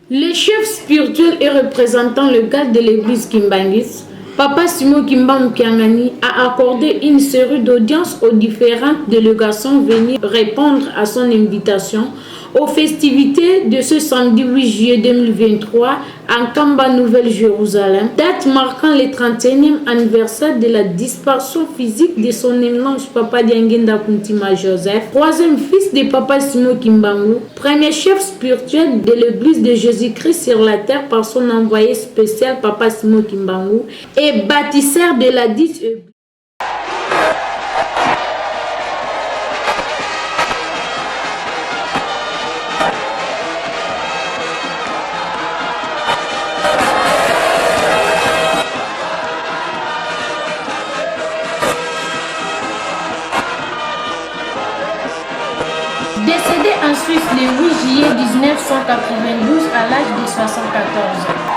Le chef spirituel et représentant legal de l'église Kimbangis, Papa Simon Kimbangu Kiangani, a accordé une série d'audiences aux différentes délégations venues répondre à son invitation aux festivités de ce samedi 8 juillet 2023 en Kamba, Nouvelle-Jérusalem, date marquant le 31e anniversaire de la disparition physique de son éminence Papa Diangenda Kuntima Joseph, troisième fils de Papa Simon Kimbangu, premier chef spirituel de l'église de Jésus-Christ sur la terre par son envoyé spécial Papa Simon Kimbangu et bâtisseur de la dite église. Décédé en Suisse le 8 juillet 1992 à l'âge de 74 ans.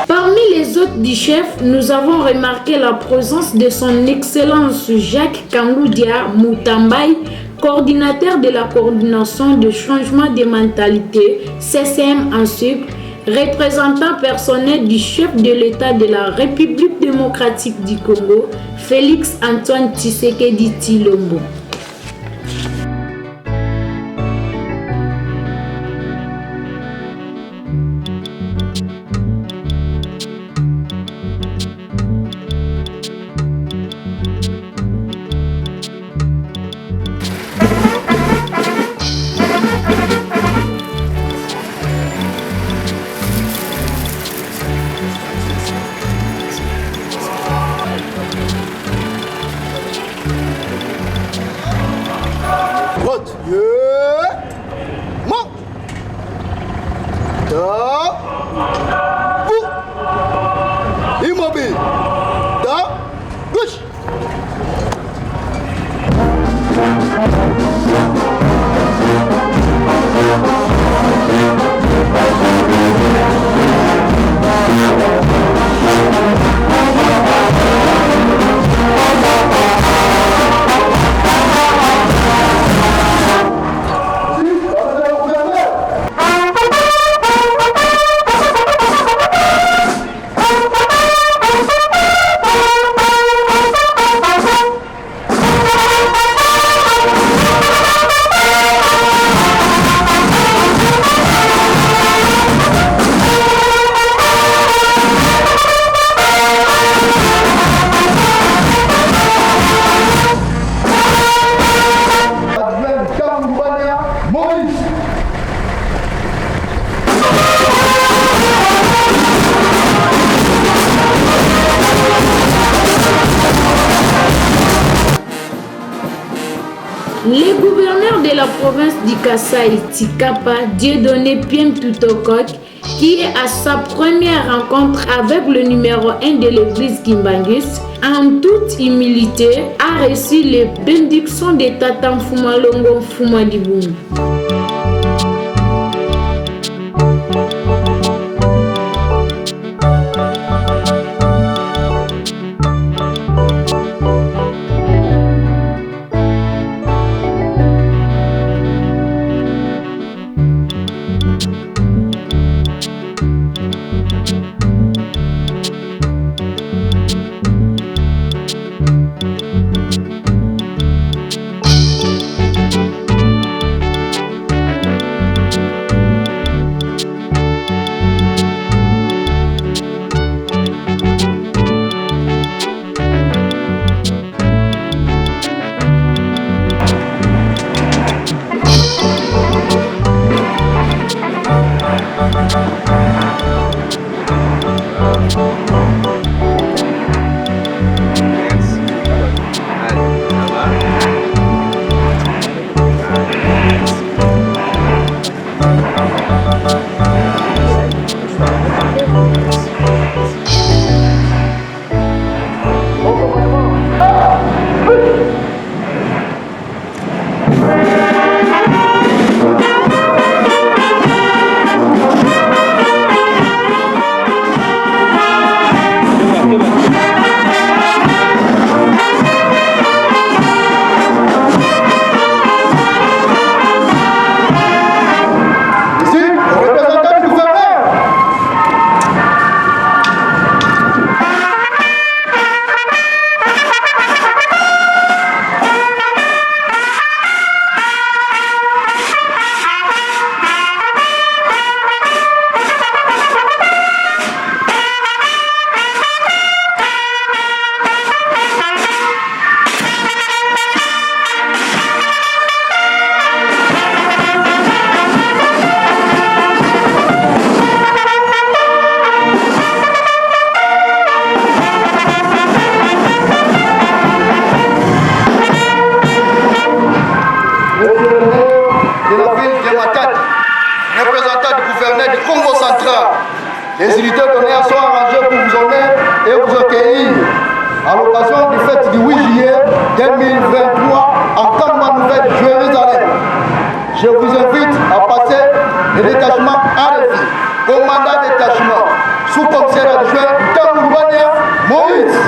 Parmi les hôtes du chef, nous avons remarqué la présence de son Excellence Jacques Kangoudia Moutambaye, coordinateur de la coordination de changement de mentalité CCM en sucre, représentant personnel du chef de l'État de la République démocratique du Congo, Félix Antoine Tshisekedi Tshilombo. Immobile. Da. Gauche. Le gouverneur de la province du Kasaï, Tsikapa, Dieudonné Piem Tutokok, qui est à sa première rencontre avec le numéro 1 de l'église Kimbangus, en toute humilité, a reçu les bénédictions de Tata Mfuma Longo Mfuma Dibungu. Les unités d'honneur sont arrangées pour vous honorer et vous accueillir à l'occasion du fête du 8 juillet 2023 en Kamba Nouvelle Jérusalem. Je vous invite à passer le détachement à Réfi, commandant détachement, sous-commissaire adjoint Tamourwania Moïse.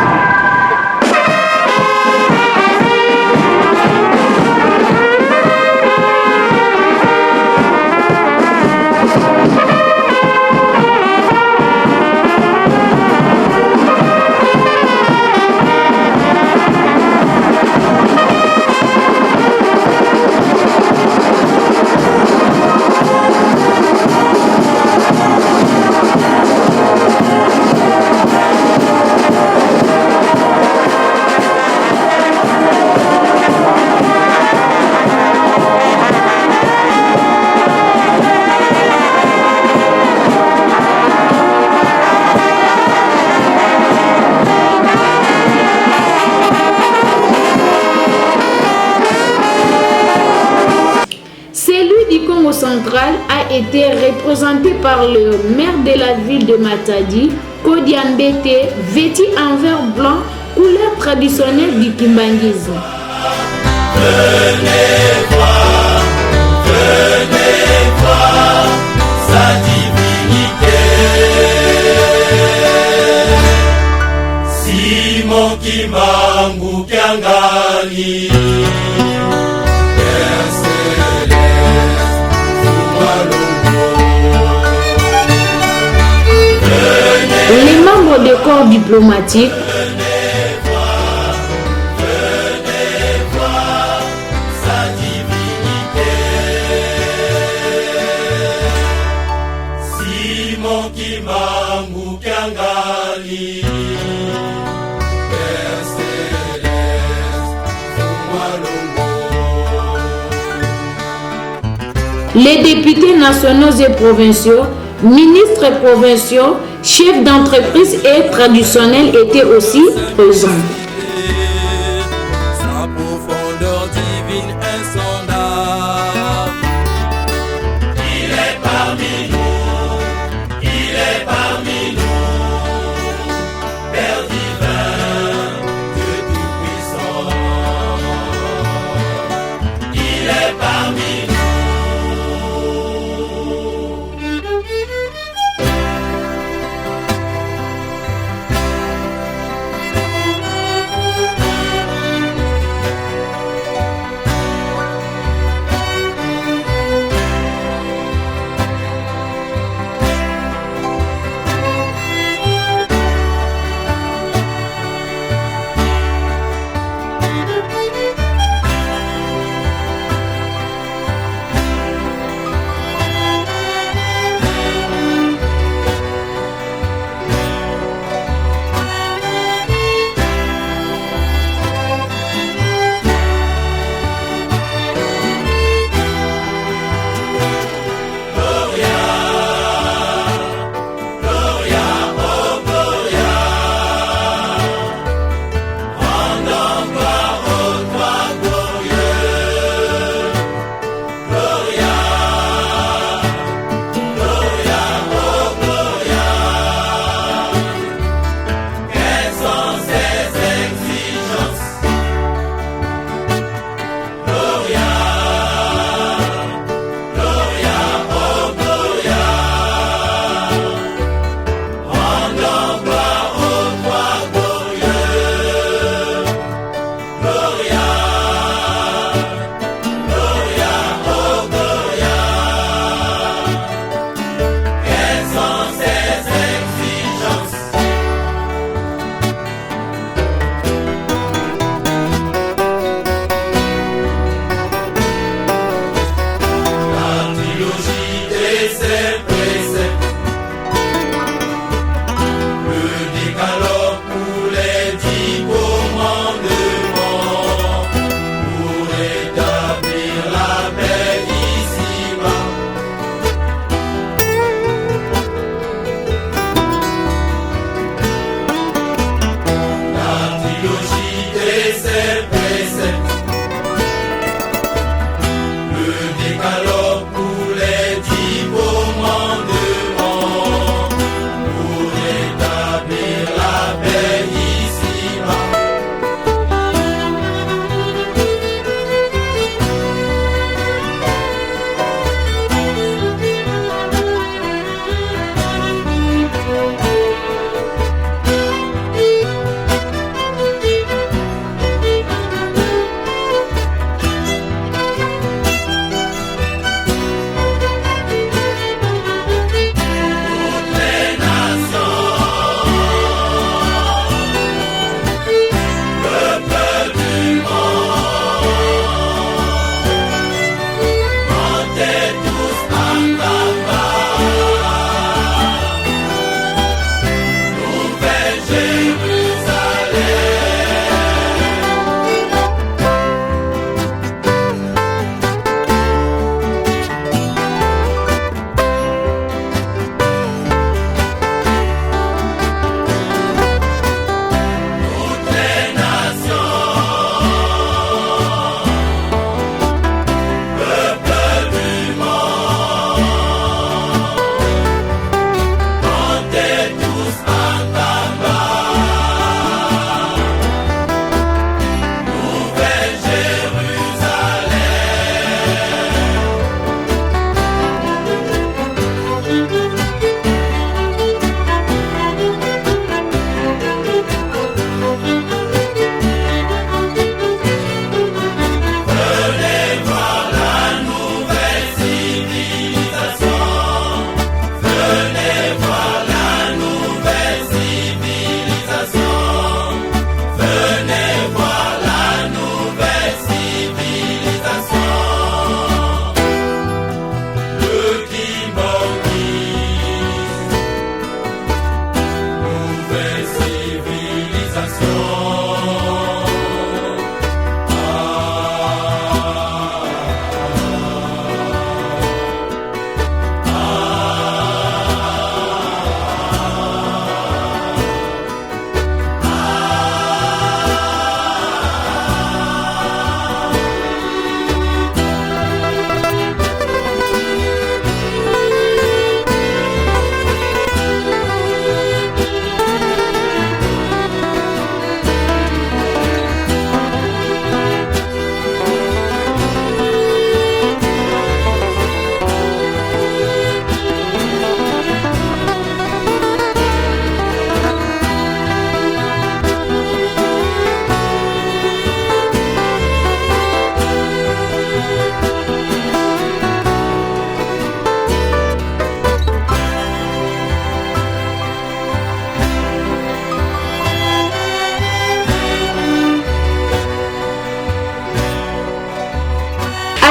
Congo central a été représenté par le maire de la ville de Matadi, Kodiambete, vêtu en vert blanc, couleur traditionnelle du kimbanguisme. Venez voir sa divinité. Simon Kimbangu Kiangali. Les membres des corps diplomatiques, venez voir sa divinité. Simon Kimbangu Kiangali. Père Céleste, Fumalongo. les députés nationaux et provinciaux, ministres provinciaux, chefs d'entreprise et traditionnels étaient aussi présents. Sa profondeur divine insondable. Il est parmi nous, Père divin, Dieu tout-puissant. Il est parmi nous.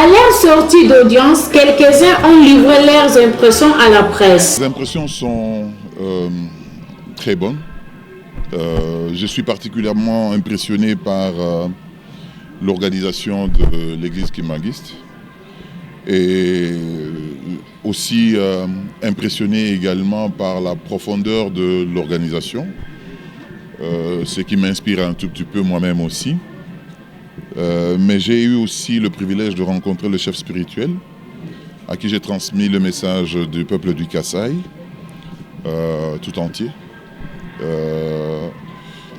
À leur sortie d'audience, quelques-uns ont livré leurs impressions à la presse. Les impressions sont très bonnes. Je suis particulièrement impressionné par l'organisation de l'église kimbanguiste et aussi impressionné également par la profondeur de l'organisation, ce qui m'inspire un tout petit peu moi-même aussi. Mais j'ai eu aussi le privilège de rencontrer le chef spirituel à qui j'ai transmis le message du peuple du Kasaï tout entier.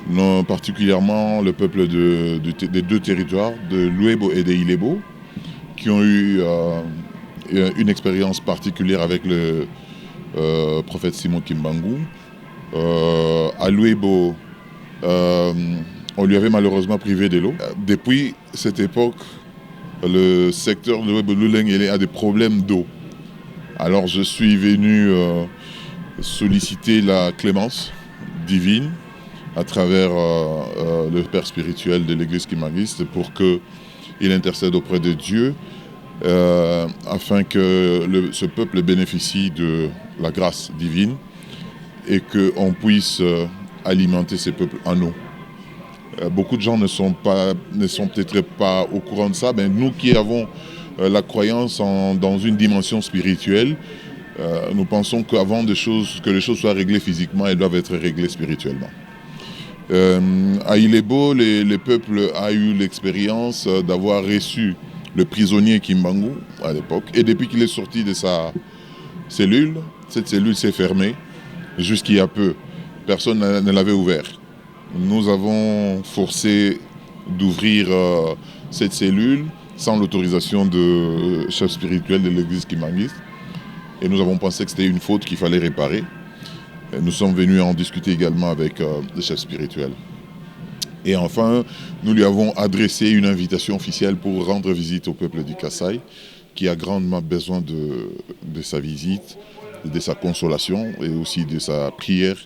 Non, particulièrement le peuple des deux territoires, de l'Ouebo et de Ilebo, qui ont eu une expérience particulière avec le prophète Simon Kimbangu. À l'Ouebo, on lui avait malheureusement privé de l'eau. Depuis cette époque, le secteur de l'Ouebo Luleng a des problèmes d'eau. Alors je suis venu solliciter la clémence divine à travers le père spirituel de l'église kimbanguiste pour qu'il intercède auprès de Dieu afin que ce peuple bénéficie de la grâce divine et qu'on puisse alimenter ces peuples en eau. Beaucoup de gens ne sont peut-être pas au courant de ça, mais nous qui avons la croyance dans une dimension spirituelle, nous pensons qu'avant que les choses soient réglées physiquement, elles doivent être réglées spirituellement. À Ilebo, les peuples ont eu l'expérience d'avoir reçu le prisonnier Kimbangu à l'époque. Et depuis qu'il est sorti de sa cellule, cette cellule s'est fermée jusqu'il y a peu. Personne ne l'avait ouvert. Nous avons forcé d'ouvrir cette cellule sans l'autorisation du chef spirituel de l'église kimbanguiste. Et nous avons pensé que c'était une faute qu'il fallait réparer. Et nous sommes venus en discuter également avec le chef spirituel. Et enfin, nous lui avons adressé une invitation officielle pour rendre visite au peuple du Kasaï, qui a grandement besoin de sa visite, de sa consolation et aussi de sa prière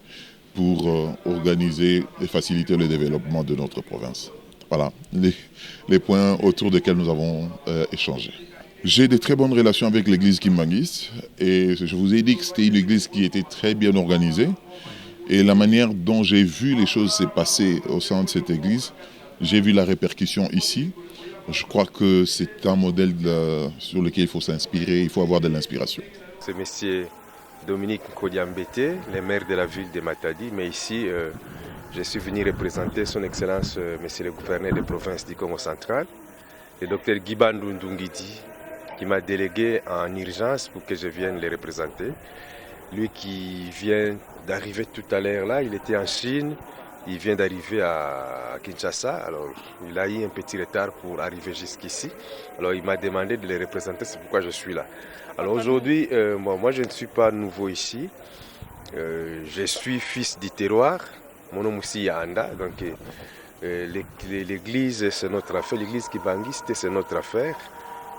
pour organiser et faciliter le développement de notre province. Voilà les points autour desquels nous avons échangé. J'ai de très bonnes relations avec l'église kimbanguiste et je vous ai dit que c'était une église qui était très bien organisée. Et la manière dont j'ai vu les choses se passer au sein de cette église, j'ai vu la répercussion ici. Je crois que c'est un modèle sur lequel il faut s'inspirer, il faut avoir de l'inspiration. C'est M. Dominique Nkodiambete, le maire de la ville de Matadi, mais ici je suis venu représenter son Excellence M. le gouverneur de province du Congo central, le docteur Guibandou Ndungidi, qui m'a délégué en urgence pour que je vienne le représenter. Lui qui vient d'arriver tout à l'heure là, il était en Chine, il vient d'arriver à Kinshasa, alors il a eu un petit retard pour arriver jusqu'ici. Alors il m'a demandé de le représenter, c'est pourquoi je suis là. Alors aujourd'hui, moi je ne suis pas nouveau ici, je suis fils du terroir, mon nom aussi est Anda, donc l'église c'est notre affaire, l'église kimbanguiste c'est notre affaire.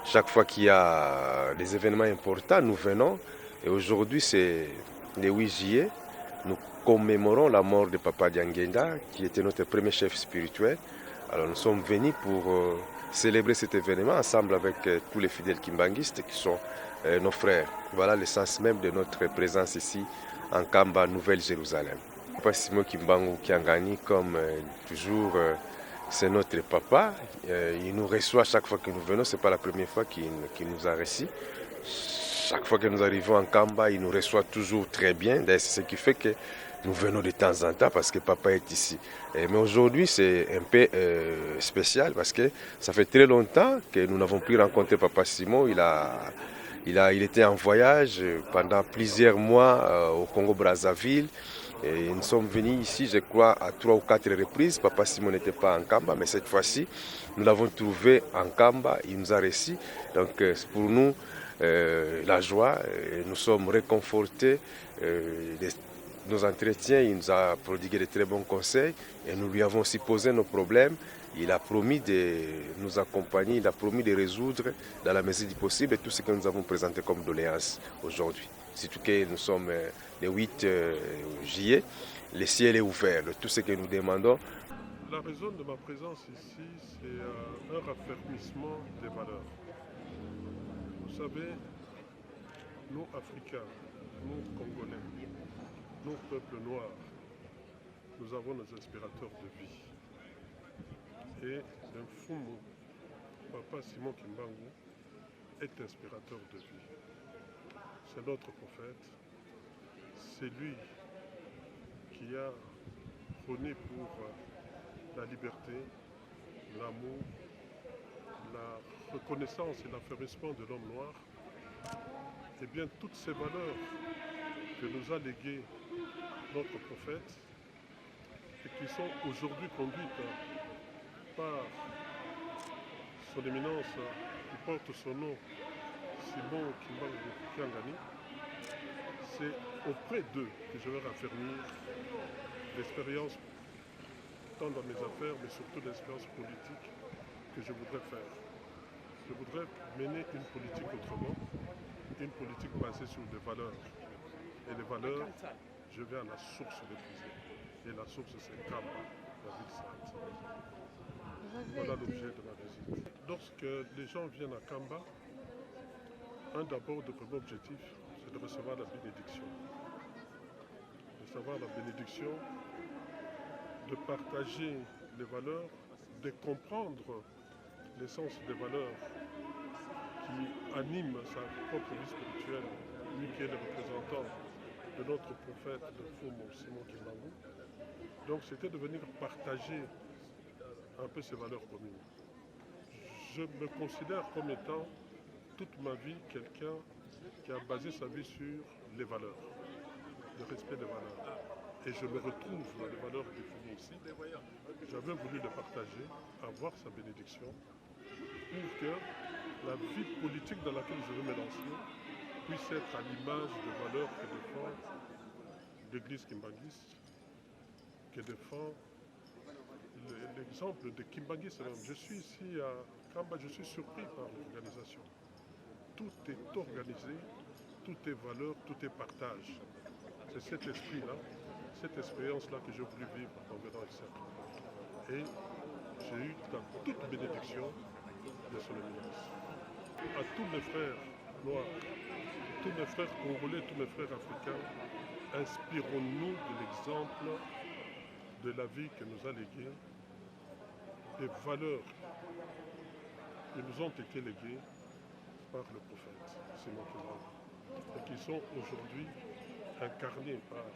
Chaque fois qu'il y a des événements importants, nous venons. Et aujourd'hui, c'est le 8 juillet. Nous commémorons la mort de Papa Diangenda, qui était notre premier chef spirituel. Alors nous sommes venus pour célébrer cet événement ensemble avec tous les fidèles kimbanguistes qui sont nos frères. Voilà le sens même de notre présence ici en Kamba, Nouvelle-Jérusalem. Papa Simon Kimbangu Kiangani, comme toujours, c'est notre papa. Il nous reçoit chaque fois que nous venons. Ce n'est pas la première fois qu'il nous a reçus. Chaque fois que nous arrivons en Kamba, il nous reçoit toujours très bien. C'est ce qui fait que nous venons de temps en temps parce que papa est ici. Mais aujourd'hui, c'est un peu spécial parce que ça fait très longtemps que nous n'avons plus rencontré Papa Simon. Il était en voyage pendant plusieurs mois au Congo-Brazzaville. Et nous sommes venus ici, je crois, à 3 ou 4 reprises. Papa Simon n'était pas en Kamba, mais cette fois-ci, nous l'avons trouvé en Kamba. Il nous a reçus. Donc, c'est pour nous la joie. Nous sommes réconfortés. Nos entretiens, il nous a prodigué de très bons conseils. Et nous lui avons aussi posé nos problèmes. Il a promis de nous accompagner, il a promis de résoudre dans la mesure du possible tout ce que nous avons présenté comme doléances aujourd'hui. Surtout que nous sommes le 8 juillet, le ciel est ouvert. Tout ce que nous demandons. La raison de ma présence ici, c'est un raffermissement des valeurs. Vous savez, nous Africains, nous Congolais, nous peuples noirs, nous avons nos inspirateurs de vie. Et le Mfumu, Papa Simon Kimbangu, est inspirateur de vie. C'est notre prophète. C'est lui qui a prôné pour la liberté, l'amour, la reconnaissance et l'affaiblissement de l'homme noir. Et bien toutes ces valeurs que nous a léguées notre prophète et qui sont aujourd'hui conduites par son éminence qui porte son nom, Simon Kimbangu Kyangani, c'est auprès d'eux que je vais raffermir l'expérience tant dans mes affaires, mais surtout l'expérience politique que je voudrais faire. Je voudrais mener une politique autrement, une politique basée sur des valeurs. Et les valeurs, je vais à la source de puiser. Et la source, c'est Kamba, la ville sainte. Voilà l'objet de ma visite. Lorsque les gens viennent à Kamba, un d'abord de premier objectif, c'est de recevoir la bénédiction. De recevoir la bénédiction, de partager les valeurs, de comprendre l'essence des valeurs qui animent sa propre vie spirituelle, lui qui est le représentant de notre prophète, de Mfumu Simon Kimbangu. Donc c'était de venir partager un peu ces valeurs communes. Je me considère comme étant toute ma vie quelqu'un qui a basé sa vie sur les valeurs, le respect des valeurs. Et je me retrouve dans les valeurs définies ici. J'avais voulu le partager, avoir sa bénédiction, pour que la vie politique dans laquelle je veux me lancer puisse être à l'image des valeurs que défend l'église kimbanguiste, que défend l'exemple de Kimbanguiste. Je suis ici à Kamba, je suis surpris par l'organisation. Tout est organisé, tout est valeur, tout est partage. C'est cet esprit-là, cette expérience-là que j'ai voulu vivre en venant ici. Et j'ai eu toute bénédiction de son éminence. À tous mes frères noirs, tous mes frères congolais, tous mes frères africains, inspirons-nous de l'exemple de la vie que nous a léguée, des valeurs qui nous ont été léguées par le prophète Simon Kimbangu et qui sont aujourd'hui incarnées par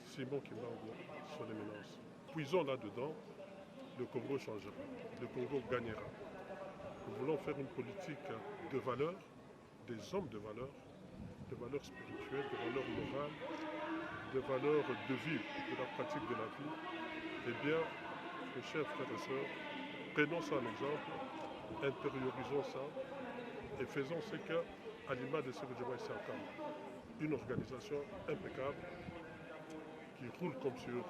Simon Kimbangu, son éminence. Puisons là-dedans, le Congo changera, le Congo gagnera. Nous voulons faire une politique de valeurs, des hommes de valeurs spirituelles, de valeurs morales, des valeurs de vie, de la pratique de la vie. Eh bien, mes chers frères et sœurs, prenons ça en exemple, intériorisons ça et faisons ce que, à l'image de ce que je vois ici à Kamba, une organisation impeccable qui roule comme sur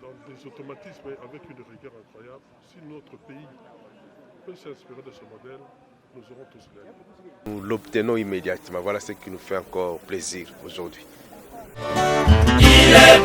dans des automatismes avec une rigueur incroyable. Si notre pays peut s'inspirer de ce modèle, nous aurons tous gagné. Nous l'obtenons immédiatement. Voilà ce qui nous fait encore plaisir aujourd'hui. Il est